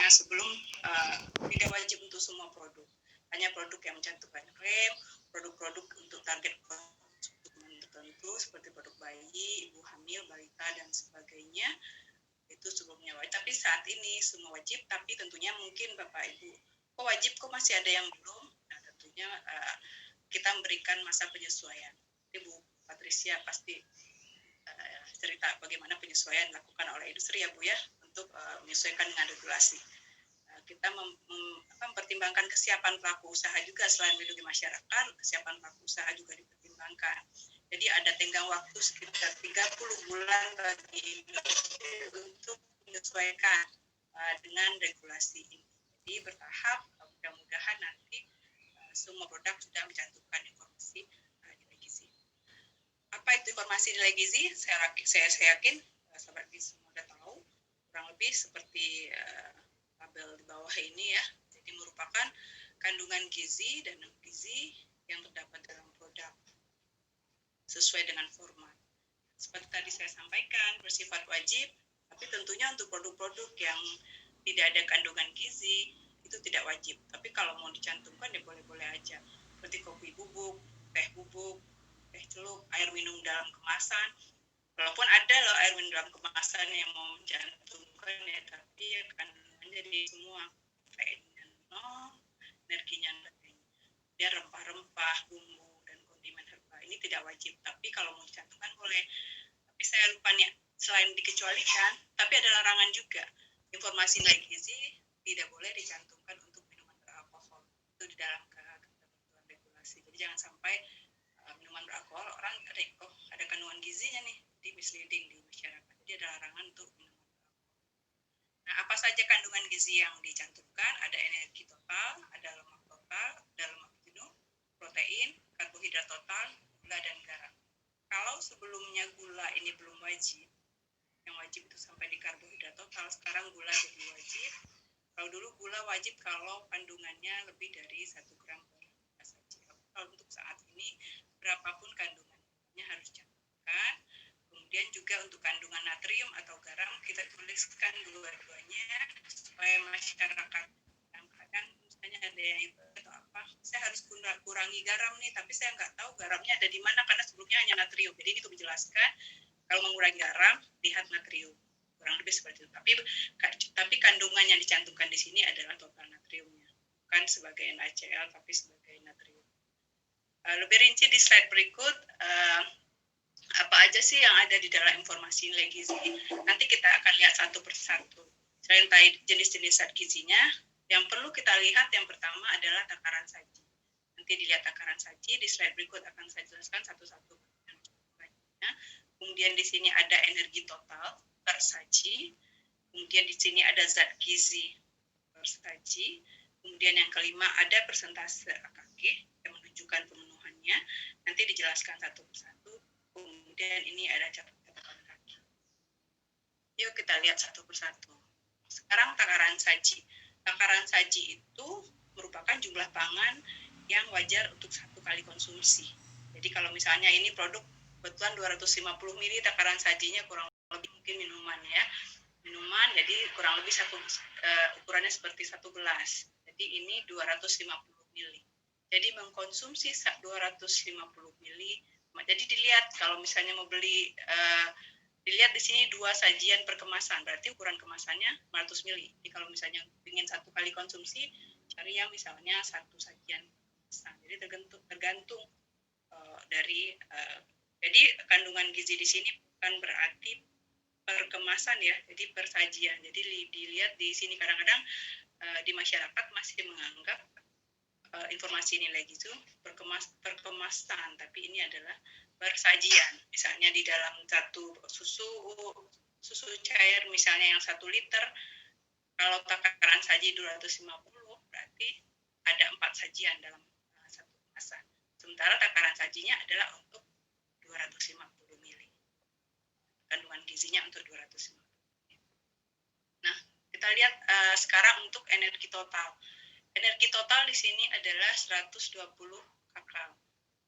Nah, sebelum tidak wajib untuk semua produk, hanya produk yang mencantumkan klaim, produk-produk untuk target konsumen tertentu seperti produk bayi, ibu hamil, balita dan sebagainya itu sebelumnya wajib. Tapi saat ini semua wajib, tapi tentunya mungkin Bapak Ibu, kok wajib, kok masih ada yang belum? Nah, tentunya kita memberikan masa penyesuaian. Ibu Patricia pasti cerita bagaimana penyesuaian dilakukan oleh industri ya Bu ya, untuk menyesuaikan dengan regulasi. Kita mempertimbangkan kesiapan pelaku usaha juga, selain melindungi masyarakat, kesiapan pelaku usaha juga dipertimbangkan. Jadi ada tenggang waktu sekitar 30 bulan bagi industri untuk menyesuaikan dengan regulasi ini. Jadi bertahap, mudah-mudahan nanti semua produk sudah mencantumkan informasi nilai gizi. Apa itu informasi nilai gizi? Saya yakin sahabat gizi semua sudah tahu, kurang lebih seperti tabel di bawah ini ya. Jadi merupakan kandungan gizi dan non gizi yang terdapat dalam produk sesuai dengan format. Seperti tadi saya sampaikan, bersifat wajib, tapi tentunya untuk produk-produk yang tidak ada kandungan gizi itu tidak wajib. Tapi kalau mau dicantumkan ya boleh-boleh aja. Seperti kopi bubuk, teh celup, air minum dalam kemasan. Walaupun ada loh air minum dalam kemasan yang mau mencantumkan ya, tapi ya kandungannya di semua kafeinnya nol, energinya nol. Dia rempah-rempah, bumbu dan kondimen herba ini tidak wajib. Tapi kalau mau dicantumkan boleh. Tapi saya lupa nih, selain dikecualikan, tapi ada larangan juga. Informasi nilai gizi tidak boleh dicantumkan untuk minuman beralkohol. Itu di dalam ketentuan regulasi. Jadi jangan sampai minuman beralkohol orang ada kandungan gizinya nih, di misleading di masyarakat. Jadi ada larangan untuk minuman beralkohol. Nah, apa saja kandungan gizi yang dicantumkan? Ada energi total, ada lemak total, ada lemak jenuh, protein, karbohidrat total, gula dan garam. Kalau sebelumnya gula ini belum wajib, yang wajib itu sampai di karbohidrat total, sekarang gula jadi wajib. Kalau dulu gula wajib kalau kandungannya lebih dari 1 gram per saji. Kalau untuk saat ini, berapapun kandungannya harus dicantumkan. Kemudian juga untuk kandungan natrium atau garam, kita tuliskan dua-duanya supaya masyarakat kadang-kadang misalnya ada yang itu atau apa, saya harus kurangi garam nih, tapi saya nggak tahu garamnya ada di mana karena sebelumnya hanya natrium. Jadi ini untuk menjelaskan, kalau mengurangi garam, lihat natrium. Kurang lebih seperti itu. Tapi kandungan yang dicantumkan di sini adalah total natriumnya, bukan sebagai NaCl, tapi sebagai natrium. Lebih rinci di slide berikut, apa aja sih yang ada di dalam informasi nilai gizi. Nanti kita akan lihat satu persatu. Selain jenis-jenis zat gizinya, yang perlu kita lihat yang pertama adalah takaran saji. Nanti dilihat takaran saji, di slide berikut akan saya jelaskan satu-satu. Kemudian di sini ada energi total per saji. Kemudian di sini ada zat gizi per saji. Kemudian yang kelima ada persentase AKG yang menunjukkan pemenuhannya. Nanti dijelaskan satu persatu. Kemudian ini ada catatan kaki. Yuk kita lihat satu persatu. Sekarang takaran saji. Takaran saji itu merupakan jumlah pangan yang wajar untuk 1 kali konsumsi. Jadi kalau misalnya ini produk kebetulan 250 ml, takaran sajinya kurang lebih mungkin minuman ya. Minuman, jadi kurang lebih ukurannya seperti 1 gelas. Jadi ini 250 ml. Jadi mengkonsumsi 250 ml. Jadi dilihat kalau misalnya mau beli, dilihat di sini 2 sajian per kemasan, berarti ukuran kemasannya 500 ml. Jadi kalau misalnya ingin 1 kali konsumsi, cari yang misalnya 1 sajian kemasan. Jadi tergantung dari jadi kandungan gizi di sini bukan berarti per kemasan ya, jadi per sajian. Jadi dilihat di sini kadang-kadang di masyarakat masih menganggap informasi nilai gizi per kemasan, tapi ini adalah per sajian. Misalnya di dalam satu susu cair misalnya yang 1 liter, kalau takaran saji 250 berarti ada 4 sajian dalam satu kemasan. Sementara takaran sajinya adalah untuk 250 ml. Kandungan gizinya untuk 250 ml. Nah, kita lihat sekarang untuk energi total. Energi total di sini adalah 120 kakal.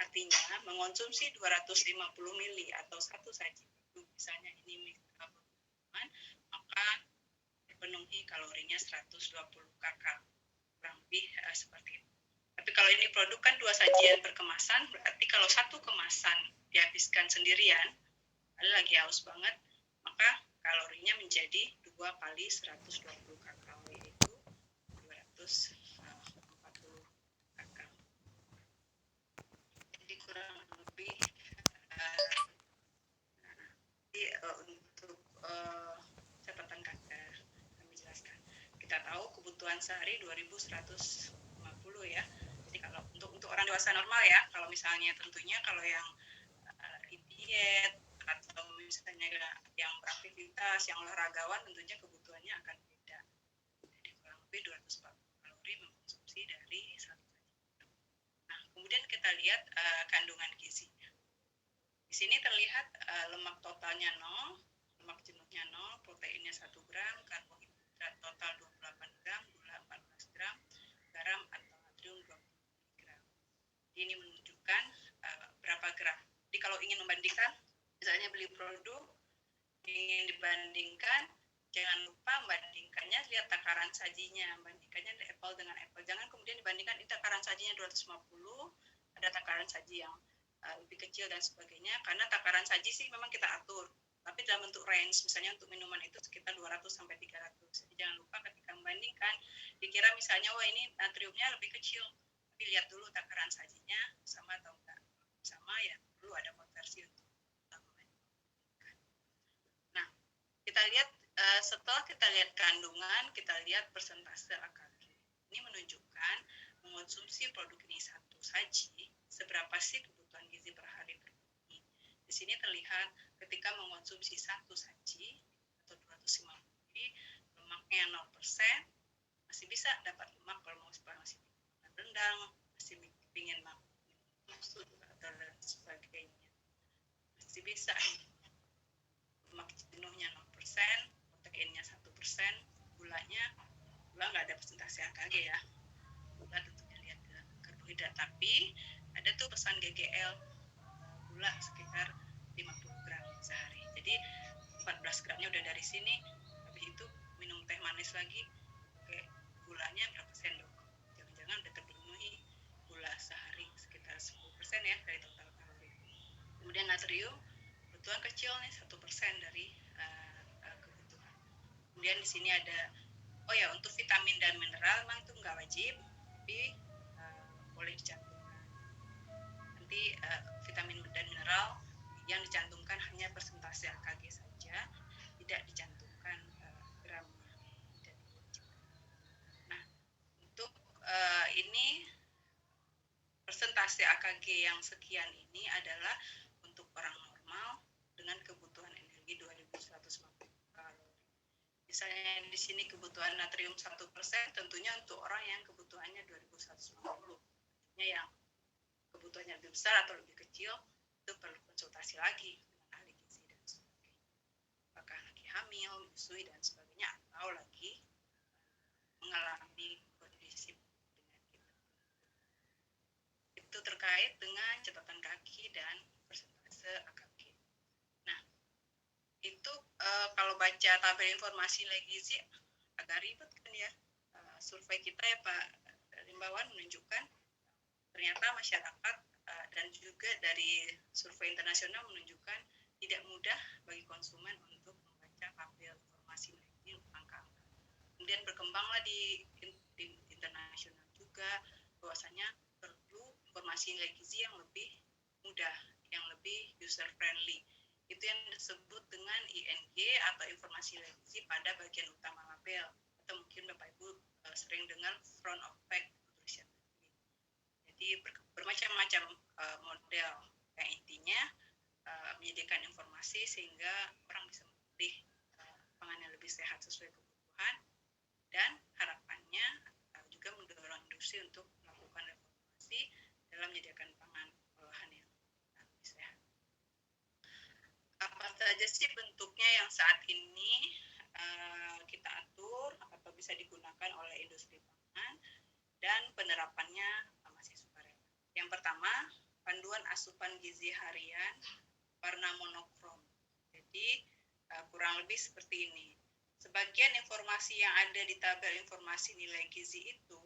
Artinya mengonsumsi 250 ml atau 1 saji. Misalnya ini maka terpenuhi kalorinya 120 kakak, kurang lebih seperti itu. Tapi kalau ini produk kan 2 sajian per kemasan, berarti kalau 1 kemasan dihabiskan sendirian, ada lagi haus banget, maka kalorinya menjadi 2 kali 120 kakak, yaitu 240 kakak. Jadi kurang lebih untuk catatan kami jelaskan. Kita tahu kebutuhan sehari 2150 ya. Jadi kalau untuk orang dewasa normal ya, kalau misalnya tentunya kalau yang diet atau misalnya yang beraktivitas, yang olahragawan, tentunya kebutuhannya akan beda. Jadi kurang lebih 240 kalori mengkonsumsi dari satu saji. Nah, kemudian kita lihat kandungan gizinya. Di sini terlihat lemak totalnya 0, lemak jenuhnya 0, proteinnya 1 gram, karbohidrat total 28 gram, gula 14 gram, garam atau natrium 20 gram. Ini menunjukkan berapa gram. Jadi kalau ingin membandingkan, misalnya beli produk, ingin dibandingkan, jangan lupa membandingkannya, lihat takaran sajinya, bandingkannya apple dengan apple. Jangan kemudian dibandingkan ini takaran sajinya 250, ada takaran saji yang lebih kecil dan sebagainya, karena takaran saji sih memang kita atur, tapi dalam bentuk range, misalnya untuk minuman itu sekitar 200 sampai 300. Jadi jangan lupa ketika membandingkan, dikira misalnya wah ini natriumnya lebih kecil, tapi lihat dulu takaran sajinya sama atau enggak. Sama ya, perlu ada konversi untuk membandingkan. Nah, kita lihat setelah kita lihat kandungan, kita lihat persentase AKG. Ini menunjukkan mengonsumsi produk ini satu saji, seberapa sih kebutuhan gizi per hari terpenuhi. Di sini terlihat ketika mengonsumsi satu saji atau 250 ml, lemaknya 0%, masih bisa dapat lemak kalau masih makan rendang, masih ingin makan susu atau dan sebagainya. Masih bisa lemak jenuhnya 0%, proteinnya 1%, gulanya nggak ada presentasi AKG ya. Gula tentunya lihat ke karbohidrat, tapi ada tuh pesan GGL, gula sekitar 50 gram sehari. Jadi 14 gramnya udah dari sini, habis itu minum teh manis lagi, oke, gulanya berapa sendok? Jangan-jangan udah terpenuhi gula sehari sekitar 10% ya dari total kalori. Kemudian natrium, kebutuhan kecil nih 1% dari kebutuhan. Kemudian di sini ada, oh ya, untuk vitamin dan mineral memang itu nggak wajib, tapi boleh dicantumkan. Nanti vitamin dan mineral yang dicantumkan hanya persentase AKG saja, tidak dicantumkan gramnya. Nah, untuk ini persentase AKG yang sekian ini adalah untuk orang normal dengan kebutuhan energi 2150 kalori. Misalnya di sini kebutuhan natrium 1%, tentunya untuk orang yang kebutuhannya 2150. Tentunya yang kebutuhannya lebih besar atau lebih kecil, itu perlu konsultasi lagi dengan ahli gizi dan sebagainya. Apakah lagi hamil, menyusui dan sebagainya, atau lagi mengalami kondisi penyakit. Itu terkait dengan catatan kaki dan persentase AKG. Nah, itu kalau baca tabel informasi gizi agak ribet kan ya. Survei kita ya Pak Rimbawan menunjukkan ternyata masyarakat dan juga dari survei internasional menunjukkan tidak mudah bagi konsumen untuk membaca tabel informasi gizi angka-angka. Kemudian berkembanglah di internasional juga bahwasanya perlu informasi gizi yang lebih mudah, yang lebih user friendly. Itu yang disebut dengan ING atau informasi gizi pada bagian utama label, atau mungkin Bapak Ibu sering dengar front of pack nutrition. Jadi bermacam-macam model yang intinya menyediakan informasi sehingga orang bisa memilih pangan yang lebih sehat sesuai kebutuhan, dan harapannya juga mendorong industri untuk melakukan reformasi dalam menyediakan pangan olahan yang lebih sehat. Apa saja sih bentuknya yang saat ini kita atur atau bisa digunakan oleh industri pangan dan penerapannya masih sukarela. Yang pertama, panduan asupan gizi harian warna monokrom. Jadi kurang lebih seperti ini. sebagian informasi yang ada di tabel informasi nilai gizi itu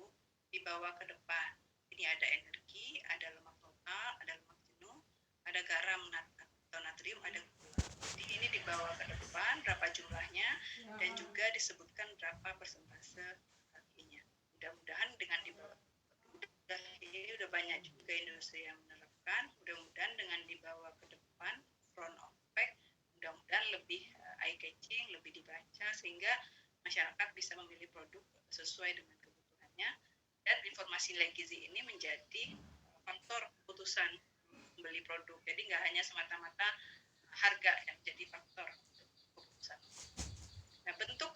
dibawa ke depan. Ini ada energi, ada lemak total, ada lemak jenuh, ada garam atau natrium, ada gula. Jadi ini dibawa ke depan berapa jumlahnya dan juga disebutkan berapa persentase kalorinya. Mudah-mudahan dengan dibawa ini udah banyak juga industri yang menerapkan. Mudah-mudahan dengan dibawa ke depan front of pack, mudah-mudahan lebih eye catching, lebih dibaca sehingga masyarakat bisa memilih produk sesuai dengan kebutuhannya, dan informasi nilai gizi ini menjadi faktor keputusan membeli produk. Jadi nggak hanya semata-mata harga yang jadi faktor untuk keputusan. Nah, bentuk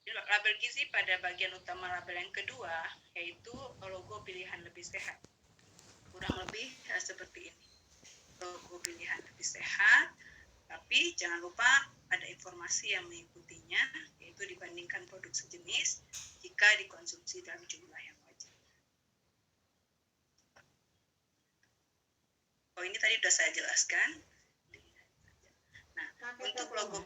label gizi pada bagian utama label yang kedua yaitu logo pilihan lebih sehat. Kurang lebih seperti ini. Logo pilihan lebih sehat, tapi jangan lupa ada informasi yang mengikutinya, yaitu dibandingkan produk sejenis jika dikonsumsi dalam jumlah yang wajar. Oh, ini tadi sudah saya jelaskan. Nah, untuk logo